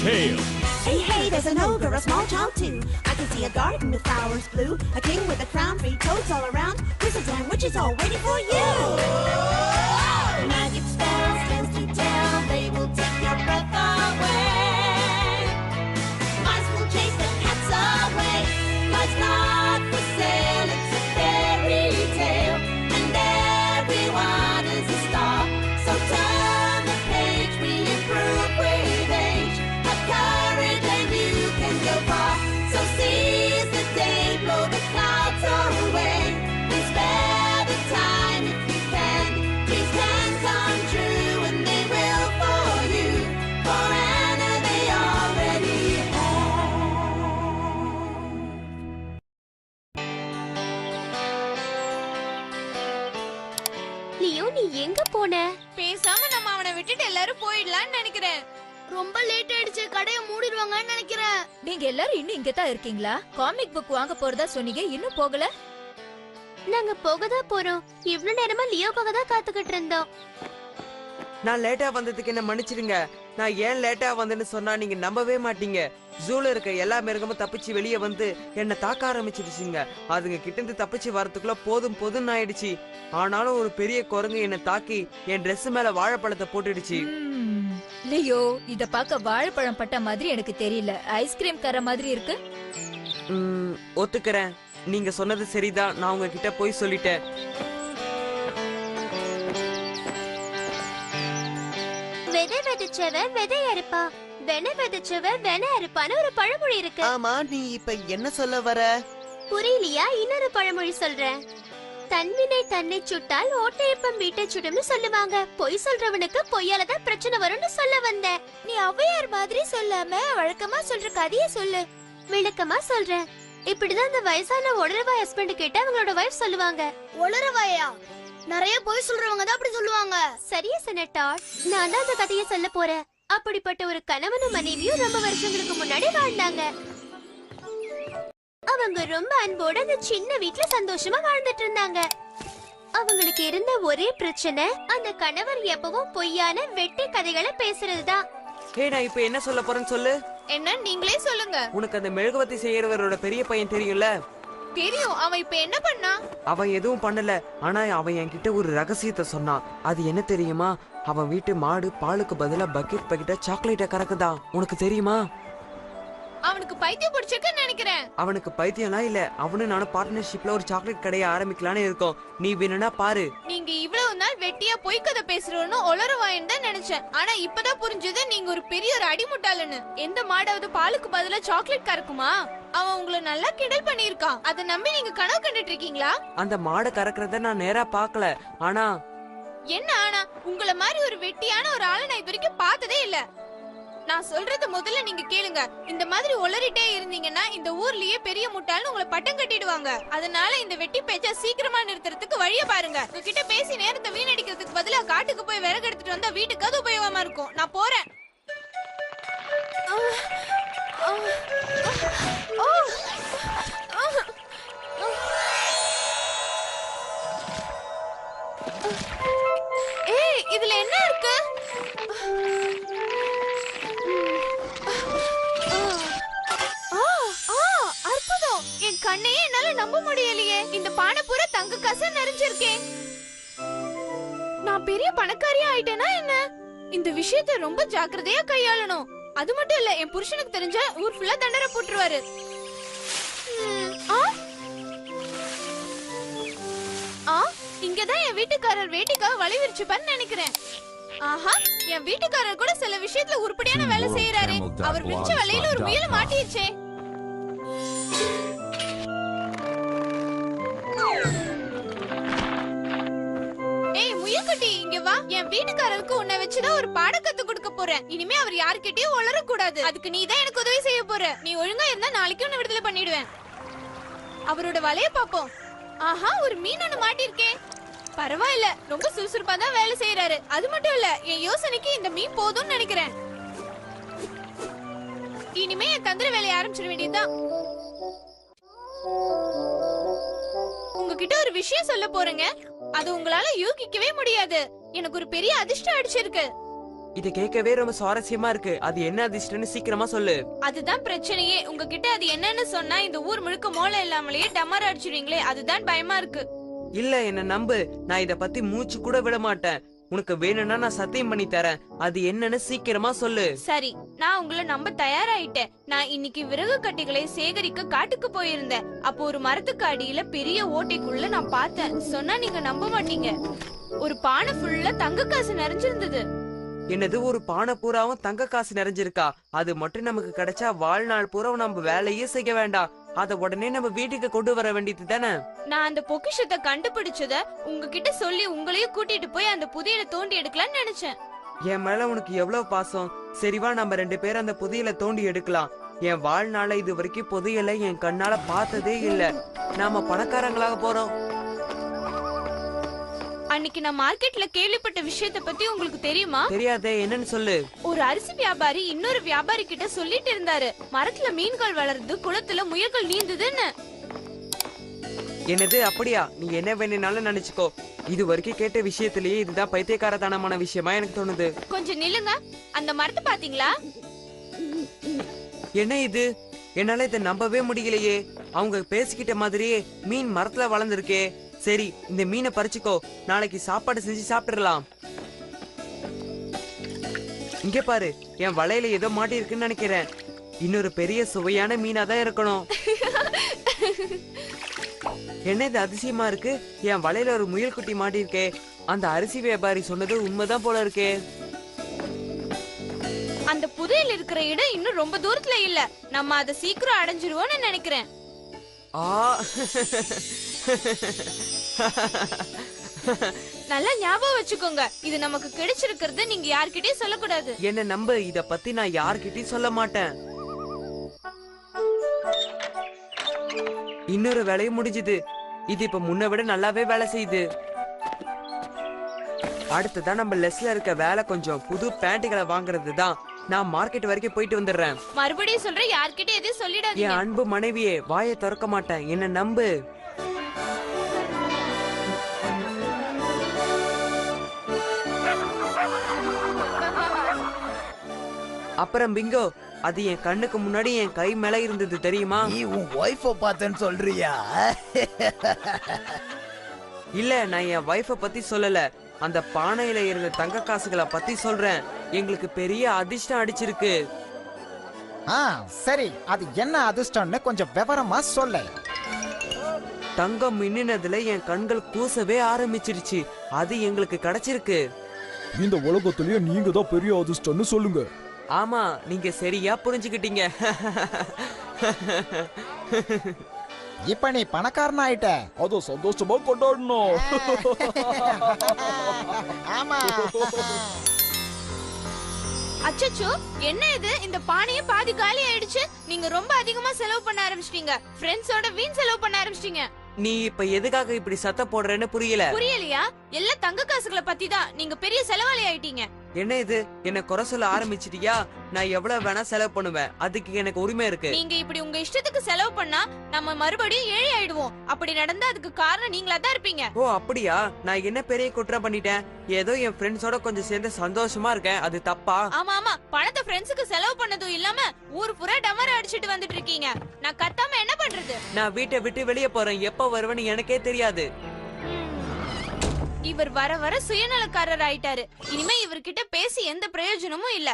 Tale. Hey, hey, there's an ogre, a small child too. I can see a garden with flowers blue, a king with a crown, 3 toads all around, wizards and witches all waiting for you. Magic spells, tales to tell, they will take your breath away. Mice will chase the cats away. Life's not for sale, it's a fairy tale, and everyone is a star. So turn the page, we improve with age. Have courage and you can go far. So seize the day, blow the clouds away. And spare the time if you can. Dreams can come true and they will for you. For Anna they already have. Leo, நீ எங்க போன? பேசாம நம்ம அவனை விட்டுட்டு எல்லாரும் போயிடலாம்னு நினைக்கிறேன். ரொம்ப லேட் ஆயிடுச்சு, கடையை மூடிடுவாங்கன்னு நினைக்கிறேன். நீங்க எல்லாரும் இன்னும் இங்க தான் இருக்கீங்களா? காமிக் புக் வாங்க போறதா சொன்னீங்க, இன்னும் போகல? நாங்க போகதான் போறோம். இவ்ளோ நேரமா லியோக்காக தான் காத்துக்கிட்டு இருந்தோம். நான் லேட்டா வந்ததுக்கு என்ன மன்னிச்சிடுங்க. நான் ஏன் லேட்டா வந்தேன்னு சொன்னா நீங்க நம்பவே மாட்டீங்க. ஜூல இருக்க எல்லா மிருகமும் தப்பிச்சு வெளியே வந்து என்ன தாக்க ஆரம்பிச்சிடுச்சுங்க. அதுங்க கிட்ட இருந்து தப்பிச்சு வரதுக்குள்ள போதும் ஆயிடுச்சு. ஆனாலும் ஒரு பெரிய குரங்கு என்ன தாக்கி என் Dress மேல வாழைப்பழத்தை போட்டுடுச்சு. லியோ, இத பார்க்க வாழைப்பழம் பட்ட மாதிரி எனக்கு தெரியல. ஐஸ்கிரீம் கர மாதிரி இருக்கு. ஒத்துக்கிறேன், நீங்க சொன்னது சரிதான். நான் உங்ககிட்ட போய் சொல்லிட்டேன். விதை விதைச்சவ விதை அறுப்பா, வென விதைச்சவ வென அறுப்பான்னு ஒரு பழமொழி இருக்கு. ஆமா, நீ இப்ப என்ன சொல்ல வர? புரியலையா? இன்னொரு பழமொழி சொல்றேன். தன்வினை தன்னை சுட்டால் ஓட்டையப்பம் வீட்டை சுடும்னு சொல்லுவாங்க. பொய் சொல்றவனுக்கு பொய்யாலதான் பிரச்சனை வரும்னு சொல்ல வந்த. நீ ஔவையார் மாதிரி சொல்லாம வழக்கமா சொல்ற கதைய சொல்லு. விளக்கமா சொல்றேன். இப்படிதான் அந்த வயசான ஒளரவாய் ஹஸ்பண்ட் கிட்ட அவங்களோட வைஃப் சொல்லுவாங்க. ஒளரவாயா? நிறைய பொய் சொல்றவங்க தான் அப்படி சொல்லுவாங்க. சரியா சொன்ன டாட். நான் தான் அந்த கதைய சொல்ல போறேன். அப்படிப்பட்ட ஒரு கணவனும் மனைவியும் ரொம்ப வருஷங்களுக்கு முன்னாடி வாழ்ந்தாங்க. அவங்க ரொம்ப அன்போட அந்த சின்ன வீட்ல சந்தோஷமா வாழ்ந்துட்டு இருந்தாங்க. அவங்களுக்கு இருந்த ஒரே பிரச்சனை, அந்த கணவர் எப்பவும் பொய்யான வெட்டி கதைகளை பேசுறதுதான். நான் இப்ப என்ன சொல்ல போறேன்னு சொல்லு. என்ன, நீங்களே சொல்லுங்க. உனக்கு அந்த மெழுகுவத்தி செய்யறவரோட பெரிய பையன் தெரியும்ல? தெரியும். அவன் இப்ப என்ன பண்ணா? அவன் எதுவும் பண்ணல. ஆனா அவன் என்கிட்ட ஒரு ரகசியத்தை சொன்னான். அது என்ன தெரியுமா? அவன் வீட்டு மாடு பாலுக்கு பதிலா பக்கெட்டா சாக்லேட்டை கறக்குதான். உனக்கு தெரியுமா? அவனுக்கு பைத்தியம் பிடிச்சிருக்குன்னு நினைக்கிறேன். அவனுக்கு பைத்தியம்லாம் இல்ல. அவனும் நானும் பார்ட்னர்ஷிப்ல ஒரு சாக்லேட் கடையை ஆரம்பிக்கலான்னு இருக்கோம். நீ வேணும்னா பாரு. நீங்க இவ்வளவு நாள் வெட்டியா பொய் கதை பேசுறோன்னு ஒளரவாயன்னு தான் நினைச்சேன். ஆனா இப்பதான் புரிஞ்சது நீங்க ஒரு பெரிய ஒரு அடிமுட்டாளுன்னு. எந்த மாடாவது பாலுக்கு பதிலா சாக்லேட் கறக்குமா? அவன் உங்களை நல்லா கிண்டல் பண்ணிருக்கான். அதை நம்பி நீங்க கனவு கண்டுட்டு இருக்கீங்களா? அந்த மாடை கறக்குறத நான் நேரா பாக்கல. ஆனா என்ன ஆனா? உங்கள மாதிரி ஒரு வெட்டியான ஒரு ஆளை நான் இது வரைக்கும் பார்த்ததே இல்ல. நான் சொல்றது முதல்ல நீங்க கேளுங்க. இந்த மாதிரி ஒளறிட்டே இருந்தீங்கன்னா இந்த ஊர்லயே பெரிய முட்டாள்னு உங்களை பட்டம் கட்டிடுவாங்க. அதனால இந்த வெட்டி பேச்ச சீக்கிரமா நிறுத்துறதுக்கு வழிய பாருங்க. உங்ககிட்ட பேசி நேரத்தை வீணடிக்கிறதுக்கு பதிலா காட்டுக்கு போய் விறகு எடுத்துட்டு வந்தா வீட்டுக்கு அது உபயோகமா இருக்கும். நான் போறேன். ஏய், இதுல என்ன இருக்கு? அற்புதம்! என் கண்ணையே என்னால நம்ப முடியலையே. இந்த பானை பூரா தங்க காசு நிறைஞ்சிருக்கேன். நான் பெரிய பணக்காரியா ஆயிட்டேனா என்ன? இந்த விஷயத்தை ரொம்ப ஜாக்கிரதையா கையாளணும். அது மட்டும் இல்ல, என் புருஷனுக்கு தெரிஞ்ச ஊர் ஃபுல்லா தண்டனை போட்டுருவாரு. இங்கதான் என் வீட்டுக்காரர் வேட்டிக்காக வழி விரிச்சுப்பான்னு நினைக்கிறேன். ஆஹா, என் வீட்டுக்காரர் கூட சில விஷயத்துல உருப்படியான வேலை செய்யறாரு. அவர் விரிச்ச வலையில ஒரு முயல மாட்டிருச்சே. ஏய் முயல்குட்டி, இங்க வா. என் வீட்டுக்காரருக்கு உன்னை வச்சுதான் ஒரு பாடம் கத்து கொடுக்க போறேன். இனிமே அவர் யாருக்கிட்டயும் உளர கூடாது. அதுக்கு நீ தான் எனக்கு உதவி செய்ய போற. நீ ஒழுங்கா இருந்தா நாளைக்கு உன்னை விடுதலை பண்ணிடுவேன். அவரோட வலைய பாப்போம். ஆஹா, ஒரு மீன் ஒண்ணு மாட்டிருக்கேன். பரவாயில்ல, ரொம்ப சுறுசுறுப்பா தான் வேலை செய்யறாரு. அது மட்டும் இல்ல, என் யோசனைக்கு இந்த மீன் போதும்னு நினைக்கிறேன். இனிமே என் தந்திர வேலையை ஆரம்பிச்சிட வேண்டியதுதான். உங்ககிட்ட ஒரு விஷயம் சொல்ல போறேங்க. அது உங்களால யூகிக்கவே முடியாது. எனக்கு ஒரு பெரிய அதிர்ஷ்டம் அடிச்சிருக்கு. இத கேட்கவே ரொம்ப சுவாரஸ்யமா இருக்கு. அது என்ன அதிர்ஷ்டம்னு சீக்கிரமா சொல்லு. அதுதான் பிரச்சனையே. உங்ககிட்ட அது என்னன்னு சொன்னா இந்த ஊர் முழுக்க மோளம் இல்லாமலேயே டமர் அடிச்சிடுவீங்களே, அதுதான் பயமா இருக்கு. இல்ல, என்ன நம்பு. நான் இத பத்தி மூச்சு கூட விட மாட்டேன். உனக்கு வேணும்னா நான் சத்தியம் பண்ணி தரேன். அது என்னன்னு சீக்கிரமா சொல்லு. சரி, நான் உங்களை நம்ப தயாராயிட்டேன். நான் இன்னைக்கு விறகு கட்டிகளை சேகரிக்க காட்டுக்கு போயிருந்தேன். அப்போ ஒரு மரத்துக்கு அடியில பெரிய ஓட்டைக்குள்ள நான் பார்த்தேன். சொன்னா நீங்க நம்ப மாட்டீங்க. ஒரு பானை ஃபுல்லா தங்க காசு நிறைஞ்சிருந்தது. என்னது, ஒரு பானை பூராவும் தங்க காசு நிறைஞ்சிருக்கா? அது மட்டும் நமக்கு கிடைச்சா வாழ்நாள் பூரா நம்ம வேலையே செய்ய வேண்டாம். அத உடனே நம்ம வீட்டுக்கு கொண்டு வர வேண்டியது தானே? நான் அந்த பொக்கிஷத்தை கண்டுபிடிச்சத உங்ககிட்ட சொல்லி உங்களையும் கூட்டிட்டு போய் அந்த புதையலை தோண்டி எடுக்கலாம்னு நினைச்சேன். என் மேல உனக்கு எவ்வளவு பாசம். சரிவா, நம்ம 2 பேரும் அந்த புதையலை தோண்டி எடுக்கலாம். என் வாழ்நாள இது வரைக்கும் புதையலை என் கண்ணால பார்த்ததே இல்ல. நாம பணக்காரங்களாக போறோம். அன்னைக்கு நான் மார்க்கெட்ல கேள்விப்பட்ட விஷயத்தை பத்தி உங்களுக்கு தெரியுமா? தெரியாதே, என்னன்னு சொல்லு. ஒரு அரிசி வியாபாரி இன்னொரு வியாபாரி கிட்ட சொல்லிட்டு இருந்தாரு, மரத்துல மீன்கள் வளருது, குளத்துல முயல்கள் நீந்துதுன்னு. என்னது, அப்படியா? நீ என்ன வேணும்னாலும் நினைச்சுக்கோ. இது வரைக்கும் கேட்ட விஷயத்திலேயே இதுதான் பைத்தியக்காரத்தனமான விஷயமா எனக்கு தோணுது. கொஞ்சம் நில்லுங்க. அந்த மரத்தை பாத்தீங்களா? என்ன இது? என்னால இதை நம்பவே முடியலையே. அவங்க பேசிக்கிட்ட மாதிரியே மீன் மரத்துல வளர்ந்துருக்கே. சரி, இந்த மீனை பறிச்சுக்கோ. நாளைக்கு சாப்பாடு செஞ்சு சாப்பிட்டுறலாம். இங்க பாரு, என் வலையில ஏதோ மாட்டி இருக்குன்னு நினைக்கிறேன். இன்னொரு பெரிய சுவையான மீனா தான் இருக்கணும். என்ன இது அதிசயமா இருக்கு? என் வலையில ஒரு முயல் குட்டி மாட்டி இருக்கே. அந்த அரிசி வியாபாரி சொன்னது உண்மைதான் போல இருக்கே. அந்த புதையல் இருக்கிற இடம் இன்னும் ரொம்ப தூரத்துல இல்ல. நம்ம அதை சீக்கிரம் அடைஞ்சிருவோம்னு நினைக்கிறேன். ஆ நல்லா ஞாபகம் வச்சுக்கோங்க, இது நமக்கு கிடைச்சிருக்கிறது நீங்க யார்கிட்டயும் சொல்லக்கூடாது. என்ன நம்ப, இத பத்தி நான் யார்கிட்டயும் சொல்ல மாட்டேன். இன்னொரு வேலையும் முடிஞ்சது. இது இப்ப முன்ன விட நல்லாவே வேலை செய்யுது. அடுத்ததான் நம்ம லெஸ்ல இருக்க வேலை கொஞ்சம் புது பேண்ட்டுகளை வாங்குறது தான். நான் மார்க்கெட் வரைக்கும் போயிட்டு வந்துடுறேன். மறுபடியும் சொல்றேன், யார்கிட்ட எதையும் சொல்லிடாதீங்க. என் அன்பு மனைவியே, வாயை திறக்க மாட்டேன். என்ன நம்பு. அப்புறம் பிங்கோ, அது என் கண்ணுக்கு முன்னாடி என் கை மேல இருந்தது தெரியுமா? நீ உன் வைஃப பார்த்தேன்னு சொல்றியா? இல்ல, நான் என் வைஃப பத்தி சொல்லல. அந்த பானையில இருந்த தங்க காசுகளை பத்தி சொல்றேன். எங்களுக்கு பெரிய அதிர்ஷ்டம் அடிச்சிருக்கு. சரி, அது என்ன அதிர்ஷ்டம்னு கொஞ்சம் விவரமா சொல்ல. தங்கம் மின்னினதுல என் கண்கள் கூசவே ஆரம்பிச்சிருச்சு. அது எங்களுக்கு கிடைச்சிருக்கு. இந்த உலகத்திலேயே நீங்க தான் பெரிய அதிர்ஷ்டம்னு சொல்லுங்க. ஆமா, நீங்க சரியா புரிஞ்சுக்கிட்டீங்க. இப்ப நீ பணக்காரன் ஆயிட்ட. அத சந்தோஷமா கொண்டாடணும். ஆமா. அச்சச்சோ, என்ன இது? இந்த பானையே பாதி காலி ஆயிடுச்சு. நீங்க ரொம்ப அதிகமா செலவு பண்ண ஆரம்பிச்சிட்டீங்க. ஃப்ரெண்ட்ஸோட வீண் செலவு பண்ண ஆரம்பிச்சிட்டீங்க. நீ இப்ப எதுக்காக இப்படி சத்த போடுறேன்னு புரியல. புரியலையா? எல்லாம் தங்க காசுகளை பத்தி தான். நீங்க பெரிய செலவாளி ஆயிட்டீங்க. என்ன இது? என்ன குறை சொல்ல ஆரம்பிச்சிட்டியா? நான் எவ்வளவு வேணா செலவு பண்ணுவேன். அதுக்கு எனக்கு உரிமை இருக்கு. நீங்க இப்படி உங்க இஷ்டத்துக்கு செலவு பண்ணா நம்ம மறுபடியும் ஏழை ஆயிடுவோம். அப்படி நடந்தா அதுக்கு காரணம் நீங்களா தான் இருப்பீங்க. ஓ அப்படியா? நான் என்ன பெரிய குற்றம் பண்ணிட்டேன்? ஏதோ என் ஃப்ரெண்ட்ஸோட கொஞ்சம் சேர்ந்து சந்தோஷமா இருக்கேன். அது தப்பா? ஆமா ஆமா, பணத்தை ஃப்ரெண்ட்ஸுக்கு செலவு பண்ணதும் இல்லாம ஊர் பூரா டமர அடிச்சிட்டு வந்துட்டு இருக்கீங்க. நான் கத்தாம என்ன பண்றது? நான் வீட்டை விட்டு வெளியே போறேன். எப்ப வருவேன்னு எனக்கே தெரியாது. இவர் வர வர சுயநலக்காரர் ஆயிட்டாரு. இனிமே இவர்கிட்ட பேசி எந்த பிரயோஜனமும் இல்ல.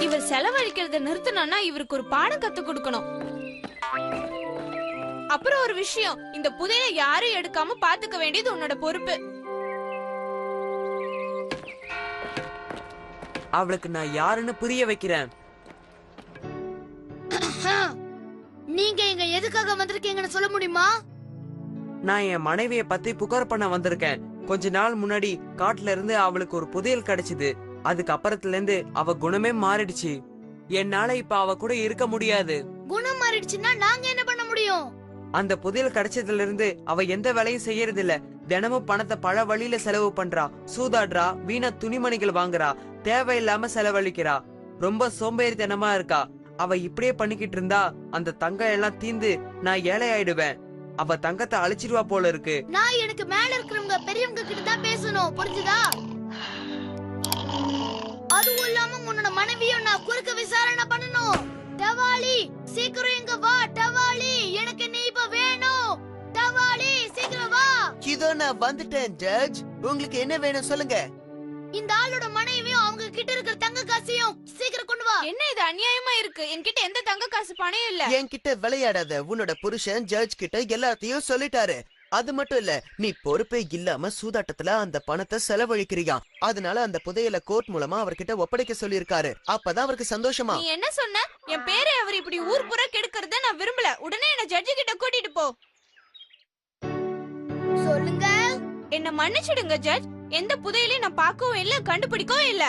இவர் செலவழிக்கிறத நிறுத்தணும்னா இவருக்கு ஒரு பாடம் கத்து கொடுக்கணும். அப்புறம் ஒரு விஷயம், இந்த புதையலை யாரும் எடுக்காம பாத்துக்க வேண்டியது உன்னோட பொறுப்பு. அவளுக்கு நான் யாருன்னு புரிய வைக்கிறேன். நீங்க இங்க எதுக்காக வந்திருக்கீங்கன்னு சொல்ல முடியுமா? நான் என் மனைவிய பத்தி புகார் பண்ண வந்திருக்கேன். கொஞ்ச நாள் முன்னாடி காட்டுல இருந்து அவளுக்கு ஒரு புதையல் கிடைச்சது. அதுக்கு அப்புறத்துல இருந்து அவ குணமே மாறிடுச்சு. என்னால இப்ப அவ கூட இருக்க முடியாது. குணம் மாறிடுச்சுன்னா நாங்க என்ன பண்ண முடியும்? அந்த புதையல் கிடைச்சதுல இருந்து அவ எந்த வேலையும் செய்யறது இல்ல. தினமும் பணத்தை பல வழியில செலவு பண்றா. சூதாடுறா, வீணா துணிமணிகள் வாங்குறா, தேவையில்லாம செலவழிக்கிறா. ரொம்ப சோம்பேறித்தனமா இருக்கா. அவ இப்படியே பண்ணிக்கிட்டு இருந்தா அந்த தங்கம் எல்லாம் தீந்து நான் ஏழை ஆயிடுவேன். அவ தங்கத்தை அழிச்சிடுவா போல இருக்கு. நான் எனக்கு மேல இருக்கிறவங்க பெரியவங்க கிட்ட தான் பேசணும், புரிஞ்சுதா? அதுவும் இல்லாம உன்னோட மனைவியும் நான் குறுக்க விசாரணை பண்ணணும். டவாலி சீக்கிரம் இங்க வா. டவாலி எனக்கு நீ இப்ப வேணும். டவாலி சீக்கிரம் வா. இதோ நான் வந்துட்டேன் ஜட்ஜ். உங்களுக்கு என்ன வேணும் சொல்லுங்க. இந்த ஆளோட மனைவியும் அவங்க கிட்ட இருக்கிற தங்க காசையும் சீக்கிரம் கொண்டு வா. என்ன இது அநியாயமா இருக்கு? என்கிட்ட எந்த தங்க காசு பணம் இல்ல. என்கிட்ட விளையாடாத. உன்னோட புருஷன் ஜட்ஜ் கிட்ட எல்லாத்தையும் சொல்லிட்டாரு. அது மட்டும் இல்ல, நீ பொறுப்பே இல்லாம சூதாட்டத்துல அந்த பணத்தை செலவழிக்கிறியா. அதனால அந்த புதையல கோர்ட் மூலமா அவர்கிட்ட ஒப்படைக்க சொல்லிருக்காரு. அப்பதான் அவருக்கு சந்தோஷமா. நீ என்ன சொன்ன? என் பேரை அவர் இப்படி ஊர் புற கெடுக்கறத நான் விரும்பல. உடனே என்ன ஜட்ஜி கிட்ட கூட்டிட்டு போ. சொல்லுங்க. என்ன மன்னிச்சிடுங்க ஜட்ஜ். எந்த புதையலையும் நான் பார்க்கவும் இல்ல, கண்டுபிடிக்கவும் இல்ல.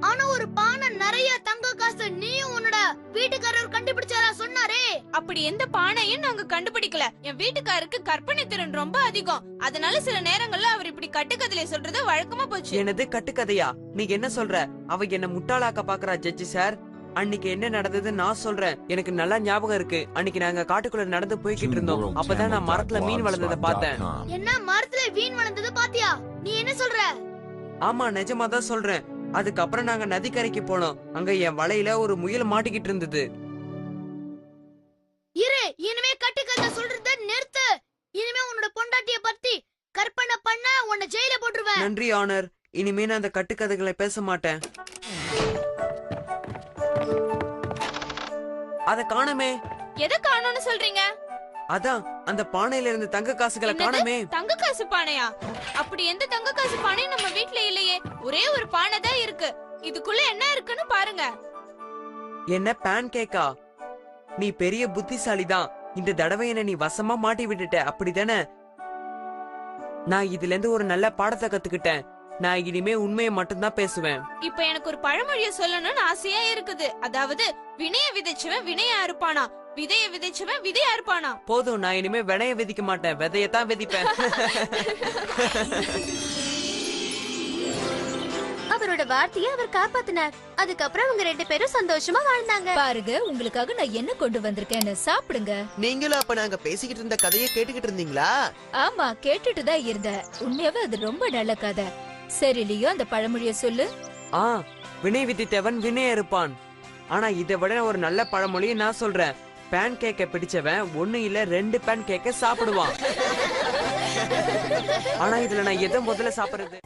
ஆனா ஒரு பானை நிறைய தங்க காசு நீயும் உன்னோட வீட்டுக்காரர் கண்டுபிடிச்சாரா சொன்னாரே. அப்படி எந்த பானையும் நாங்க கண்டுபிடிக்கல. என் வீட்டுக்காருக்கு கற்பனை திறன் ரொம்ப அதிகம். அதனால சில நேரங்கள்ல அவர் இப்படி கட்டுக்கதையில சொல்றது வழக்கமா போச்சு. எனது கட்டுக்கதையா? நீ என்ன சொல்ற? அவ என்ன முட்டாளாக்க பாக்குறா ஜட்ஜி சார். அன்னைக்கு என்ன நடந்தது நான் சொல்றேன். எனக்கு நல்லா ஞாபகம் இருக்கு. அன்னைக்கு நாங்க காட்டுக்குள்ள நடந்து போய்கிட்டு இருந்தோம். அப்பதான் நான் மரத்துல மீன் வளர்ந்ததை பார்த்தேன். என்ன மரத்துல மீன் வளர்ந்தது பாத்தியா? நீ என்ன சொல்ற? ஆமா, நிஜமா தான் சொல்றேன். அதுக்கப்புறம் நாங்க நதிக்கரைக்கு போனோம். அங்க என் வலையில ஒரு முயல் மாட்டிக்கிட்டு இருந்தது. இரு, இனிமே கட்டுக்கதை சொல்றத நிறுத்து. இனிமே உன்னோட பொண்டாட்டிய பத்தி கற்பனை பண்ண உன்னை ஜெயில போட்டுருவேன். நன்றி ஆனர். இனிமே நான் அந்த கட்டுக்கதைகளை பேச மாட்டேன். அத காணமே. எதை காணோம்னு சொல்றீங்க? அதான் அந்த பானையில இருந்து தங்க காசுகளை காணமே. தங்க காசு பானையா? அப்படி எந்த தங்க காசு பானையும் நம்ம வீட்ல இல்லையே. ஒரே ஒரு பானை தான் இருக்கு. இதுக்குள்ள என்ன இருக்குன்னு பாருங்க. என்ன பேன் கேக்கா? நீ பெரிய புத்திசாலிதான். இந்த தடவை என்ன நீ வசமா மாட்டி விட்டுட்ட, அப்படிதானே? நான் இதுல இருந்து ஒரு நல்ல பாடத்தை கத்துக்கிட்டேன். நான் இனிமே உண்மையை மட்டும்தான் பேசுவேன். இப்ப எனக்கு ஒரு பழமொழிய சொல்லணும்னு ஆசையா இருக்குது. அதாவது வினைய விதைச்சவன் வினையா இருப்பானா, விதைய விதைச்சவன் விதையா இருப்பானா. போதும், நான் இனிமே வினைய விதிக்க மாட்டேன், விதையத்தான் விதிப்பேன். அவரோட வார்த்தையை அவர் காப்பாத்தினார். அதுக்கப்புறம் அவங்க 2 பேரும் சந்தோஷமா வாழ்ந்தாங்க. பாருங்க, உங்களுக்காக நான் என்ன கொண்டு வந்திருக்கேன்னு. சாப்பிடுங்க. நீங்களும் அப்ப நாங்க பேசிக்கிட்டு இருந்த கதையை கேட்டுக்கிட்டு இருந்தீங்களா? ஆமா, கேட்டுட்டு தான் இருந்தேன். உண்மையாவே அது ரொம்ப நல்ல கதை. சரி லியோ, அந்த பழமொழிய சொல்லு. வினை விதித்தவன் வினைய இருப்பான். ஆனா இதை விட ஒரு நல்ல பழமொழியை நான் சொல்றேன். பேன் கேக்க பிடிச்சவன் 1 இல்ல 2 பேன் கேக்க சாப்பிடுவான். ஆனா இதுல நான் எதை முதல்ல சாப்பிடுறது?